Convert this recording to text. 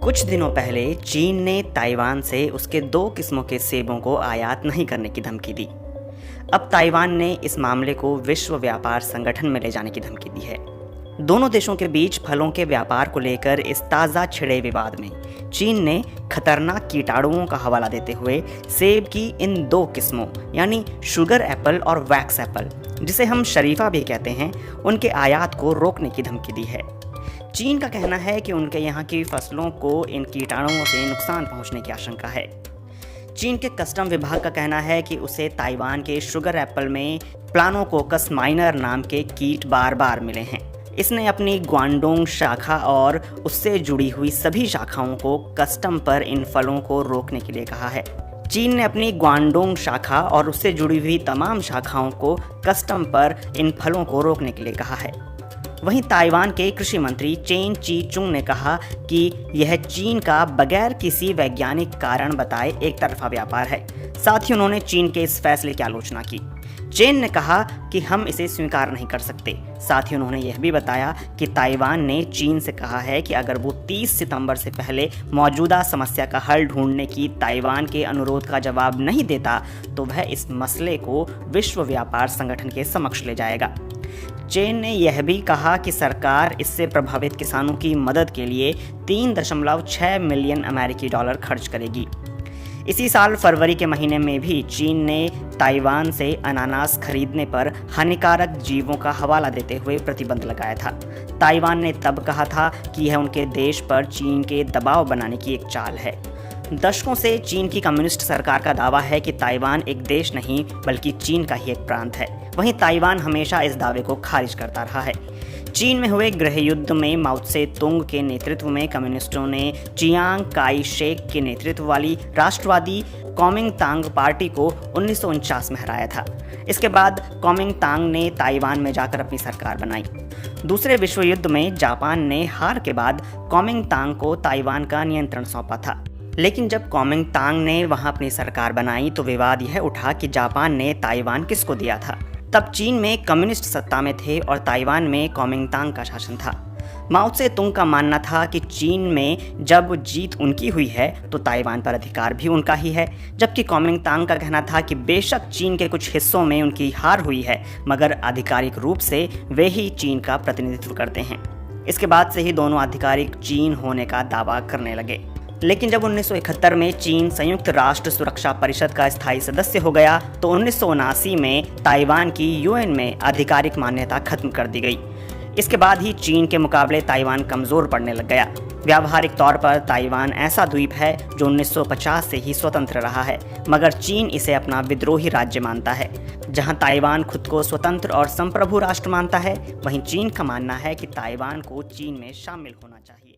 कुछ दिनों पहले चीन ने ताइवान से उसके 2 किस्मों के सेबों को आयात नहीं करने की धमकी दी। अब ताइवान ने इस मामले को विश्व व्यापार संगठन में ले जाने की धमकी दी है। दोनों देशों के बीच फलों के व्यापार को लेकर इस ताज़ा छिड़े विवाद में चीन ने खतरनाक कीटाणुओं का हवाला देते हुए सेब की इन 2 किस्मों यानी शुगर एप्पल और वैक्स एप्पल, जिसे हम शरीफा भी कहते हैं, उनके आयात को रोकने की धमकी दी है। चीन का कहना है कि उनके यहाँ की फसलों को इन कीटाणुओं से नुकसान पहुँचने की आशंका है। चीन के कस्टम विभाग का कहना है कि उसे ताइवान के शुगर एप्पल में प्लानोकोकस माइनर नाम के कीट बार बार मिले हैं। इसने अपनी ग्वांडोंग शाखा और उससे जुड़ी हुई सभी शाखाओं को कस्टम पर इन फलों को रोकने के लिए कहा है। चीन ने अपनी ग्वांडोंग शाखा और उससे जुड़ी हुई तमाम शाखाओं को कस्टम पर इन फलों को रोकने के लिए कहा है। वहीं ताइवान के कृषि मंत्री चेन ची चुंग ने कहा कि यह चीन का बगैर किसी वैज्ञानिक कारण बताए एक तरफा व्यापार है। साथ ही उन्होंने चीन के इस फैसले की आलोचना की। चेन ने कहा कि हम इसे स्वीकार नहीं कर सकते। साथ ही उन्होंने यह भी बताया कि ताइवान ने चीन से कहा है कि अगर वो 30 सितंबर से पहले मौजूदा समस्या का हल ढूंढने की ताइवान के अनुरोध का जवाब नहीं देता तो वह इस मसले को विश्व व्यापार संगठन के समक्ष ले जाएगा। चीन ने यह भी कहा कि सरकार इससे प्रभावित किसानों की मदद के लिए 3.6 मिलियन अमेरिकी डॉलर खर्च करेगी। इसी साल फरवरी के महीने में भी चीन ने ताइवान से अनानास खरीदने पर हानिकारक जीवों का हवाला देते हुए प्रतिबंध लगाया था। ताइवान ने तब कहा था कि यह उनके देश पर चीन के दबाव बनाने की एक चाल है। दशकों से चीन की कम्युनिस्ट सरकार का दावा है कि ताइवान एक देश नहीं बल्कि चीन का ही एक प्रांत है। वहीं ताइवान हमेशा इस दावे को खारिज करता रहा है। चीन में हुए गृह युद्ध में माओ त्से तुंग के नेतृत्व में कम्युनिस्टों ने चियांग काई शेक के नेतृत्व वाली राष्ट्रवादी कुओमिंतांग पार्टी को 1949 में हराया था। इसके बाद कुओमिंतांग ने ताइवान में जाकर अपनी सरकार बनाई। दूसरे विश्व युद्ध में जापान ने हार के बाद कुओमिंतांग को ताइवान का नियंत्रण सौंपा था। लेकिन जब कुओमिंतांग ने वहां अपनी सरकार बनाई तो विवाद यह उठा कि जापान ने ताइवान किसको दिया था। तब चीन में कम्युनिस्ट सत्ता में थे और ताइवान में कुओमिंतांग का शासन था। माओ त्से तुंग का मानना था कि चीन में जब जीत उनकी हुई है तो ताइवान पर अधिकार भी उनका ही है, जबकि कुओमिंतांग का कहना था कि बेशक चीन के कुछ हिस्सों में उनकी हार हुई है मगर आधिकारिक रूप से वे ही चीन का प्रतिनिधित्व करते हैं। इसके बाद से ही दोनों आधिकारिक चीन होने का दावा करने लगे। लेकिन जब 1971 में चीन संयुक्त राष्ट्र सुरक्षा परिषद का स्थायी सदस्य हो गया तो 1979 में ताइवान की यूएन में आधिकारिक मान्यता खत्म कर दी गई। इसके बाद ही चीन के मुकाबले ताइवान कमजोर पड़ने लग गया। व्यावहारिक तौर पर ताइवान ऐसा द्वीप है जो 1950 से ही स्वतंत्र रहा है, मगर चीन इसे अपना विद्रोही राज्य मानता है। जहां ताइवान खुद को स्वतंत्र और संप्रभु राष्ट्र मानता है, वहीं चीन का मानना है कि ताइवान को चीन में शामिल होना चाहिए।